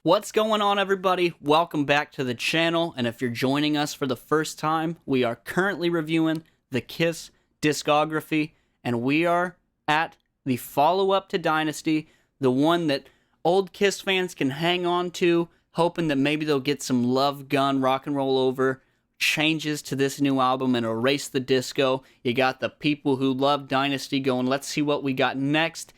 What's going on, everybody? Welcome back to the channel, and if you're joining us for the first time, we are currently reviewing the Kiss discography, and we are at the follow-up to Dynasty, the one that old Kiss fans can hang on to, hoping that maybe they'll get some Love Gun rock and roll over changes to this new album and erase the disco. You got the people who love Dynasty going, let's see what we got next,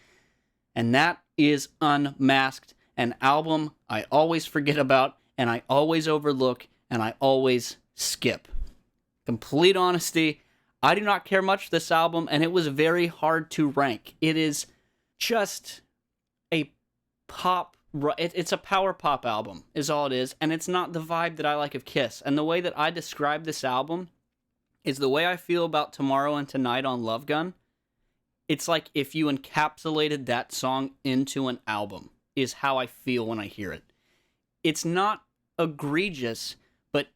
and that is Unmasked. An album I always forget about, and I always overlook, and I always skip. Complete honesty, I do not care much for this album, and it was very hard to rank. It is just a pop, it's a power pop album, is all it is, and it's not the vibe that I like of Kiss. And the way that I describe this album is the way I feel about Tomorrow and Tonight on Love Gun. It's like if you encapsulated that song into an album, is how I feel when I hear it. It's not egregious, but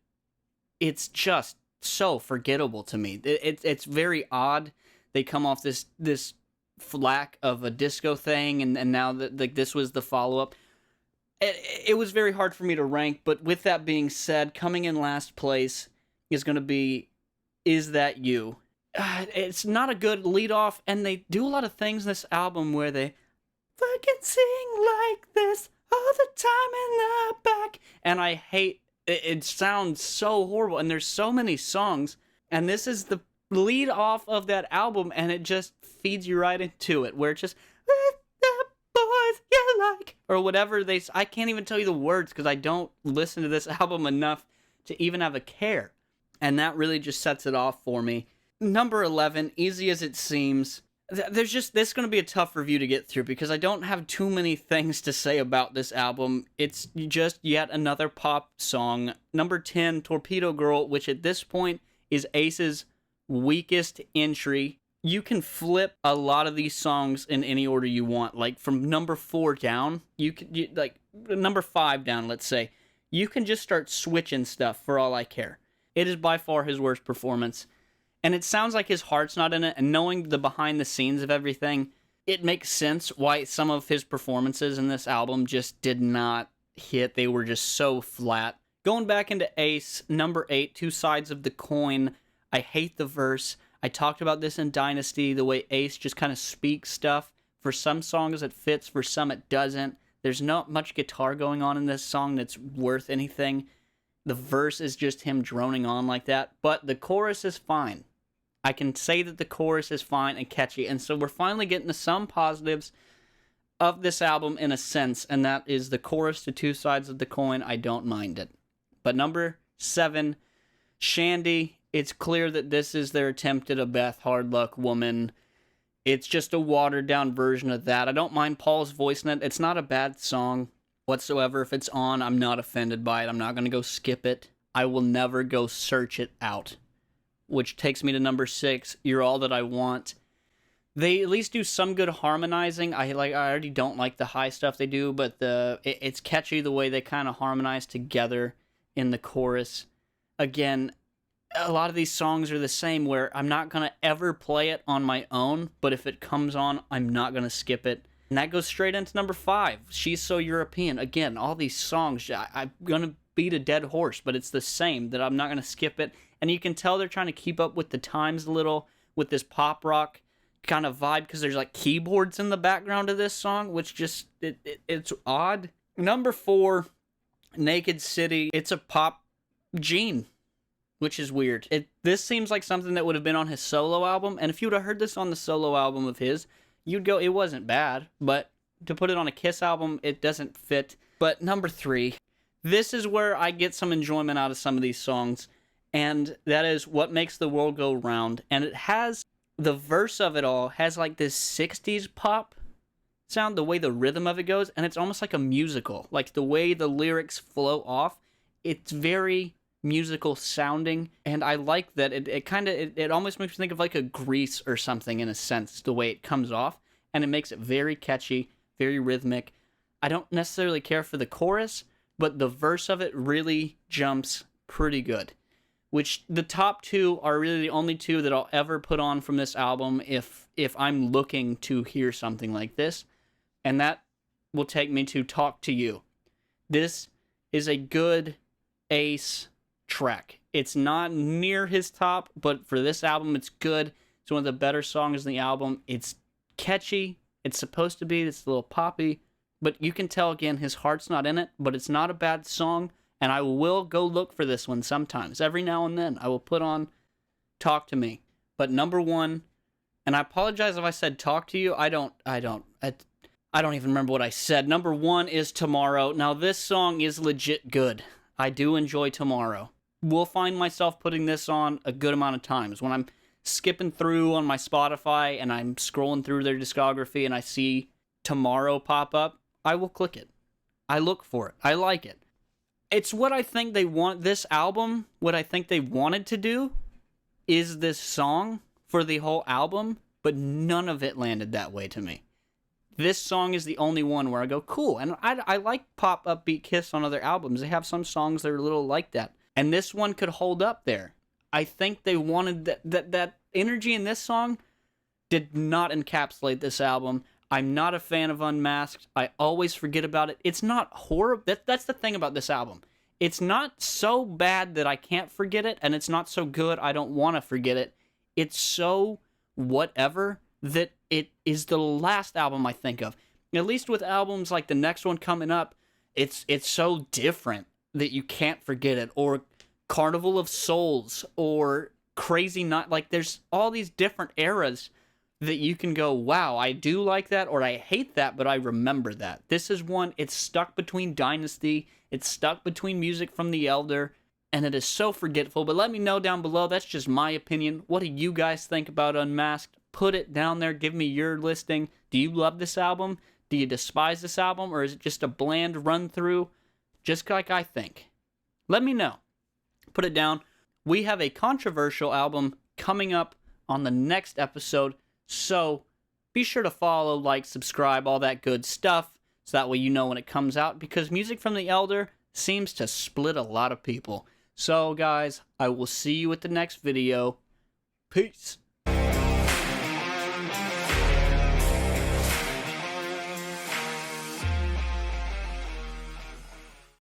it's just so forgettable to me. It's very odd. They come off this flack of a disco thing, and now that like this was the follow-up. It was very hard for me to rank, but with that being said, coming in last place is going to be Is That You? It's not a good lead-off, and they do a lot of things in this album where they fucking sing like this all the time in the back. And I hate it. It sounds so horrible. And there's so many songs. And this is the lead off of that album. And it just feeds you right into it. Where it's just, let the boys you like. Or whatever they... I can't even tell you the words because I don't listen to this album enough to even have a care. And that really just sets it off for me. Number 11, Easy As It Seems. This is going to be a tough review to get through because I don't have too many things to say about this album. It's just yet another pop song. Number 10, Torpedo Girl, which at this point is Ace's weakest entry. You can flip a lot of these songs in any order you want. Like from number 4 down, like number 5 down, let's say. You can just start switching stuff for all I care. It is by far his worst performance. And it sounds like his heart's not in it, and knowing the behind the scenes of everything, it makes sense why some of his performances in this album just did not hit. They were just so flat. Going back into Ace, number 8, Two Sides of the Coin. I hate the verse. I talked about this in Dynasty, the way Ace just kind of speaks stuff. For some songs it fits, for some it doesn't. There's not much guitar going on in this song that's worth anything. The verse is just him droning on like that, but the chorus is fine. I can say that the chorus is fine and catchy, and so we're finally getting to some positives of this album in a sense, and that is the chorus to Two Sides of the Coin. I don't mind it. But number 7, Shandy. It's clear that this is their attempt at a Beth Hard Luck Woman. It's just a watered-down version of that. I don't mind Paul's voice in it. It's not a bad song whatsoever. If it's on, I'm not offended by it. I'm not going to go skip it. I will never go search it out. Which takes me to number 6, You're All That I Want. They at least do some good harmonizing. I already don't like the high stuff they do, but it's catchy the way they kind of harmonize together in the chorus. Again, a lot of these songs are the same where I'm not going to ever play it on my own, but if it comes on, I'm not going to skip it. And that goes straight into number 5, She's So European. Again, all these songs, I'm going to beat a dead horse, but it's the same, that I'm not going to skip it. And you can tell they're trying to keep up with the times a little with this pop rock kind of vibe because there's like keyboards in the background of this song, which just, it's odd. Number 4, Naked City. It's a pop gene, which is weird. This seems like something that would have been on his solo album, and if you would have heard this on the solo album of his, you'd go, it wasn't bad, but to put it on a Kiss album, it doesn't fit. But number 3, this is where I get some enjoyment out of some of these songs. And that is What Makes the World Go Round. And it has, the verse of it all has like this 60s pop sound, the way the rhythm of it goes. And it's almost like a musical. Like the way the lyrics flow off. It's very musical sounding. And I like that. It almost makes me think of like a Grease or something in a sense, the way it comes off. And it makes it very catchy, very rhythmic. I don't necessarily care for the chorus, but the verse of it really jumps pretty good. Which the top 2 are really the only 2 that I'll ever put on from this album if I'm looking to hear something like this. And that will take me to Talk to You. This is a good Ace track. It's not near his top, but for this album, it's good. It's one of the better songs in the album. It's catchy. It's supposed to be. It's a little poppy. But you can tell, again, his heart's not in it, but it's not a bad song. And I will go look for this one sometimes. Every now and then, I will put on Talk to Me. But number one, and I apologize if I said Talk to You. I don't even remember what I said. Number one is Tomorrow. Now, this song is legit good. I do enjoy Tomorrow. Will find myself putting this on a good amount of times. When I'm skipping through on my Spotify and I'm scrolling through their discography and I see Tomorrow pop up, I will click it. I look for it. I like it. It's what I think they want. This album, what I think they wanted to do is this song for the whole album, but none of it landed that way to me. This song is the only one where I go, cool. And I like pop upbeat Kiss on other albums. They have some songs that are a little like that. And this one could hold up there. I think they wanted that energy in this song did not encapsulate this album. I'm not a fan of Unmasked. I always forget about it. It's not horrible. That's the thing about this album. It's not so bad that I can't forget it, and it's not so good I don't want to forget it. It's so whatever that it is the last album I think of. At least with albums like the next one coming up, it's so different that you can't forget it. Or Carnival of Souls, or Crazy Night. Like, there's all these different eras that you can go, wow, I do like that, or I hate that, but I remember that. This is one, it's stuck between Dynasty, it's stuck between Music from the Elder, and it is so forgetful. But let me know down below. That's just my opinion. What do you guys think about Unmasked? Put it down there. Give me your listing. Do you love this album? Do you despise this album? Or is it just a bland run-through, just like I think? Let me know. Put it down. We have a controversial album coming up on the next episode, so be sure to follow, like, subscribe, all that good stuff, so that way you know when it comes out, because Music from the Elder seems to split a lot of people. So, guys, I will see you at the next video. Peace.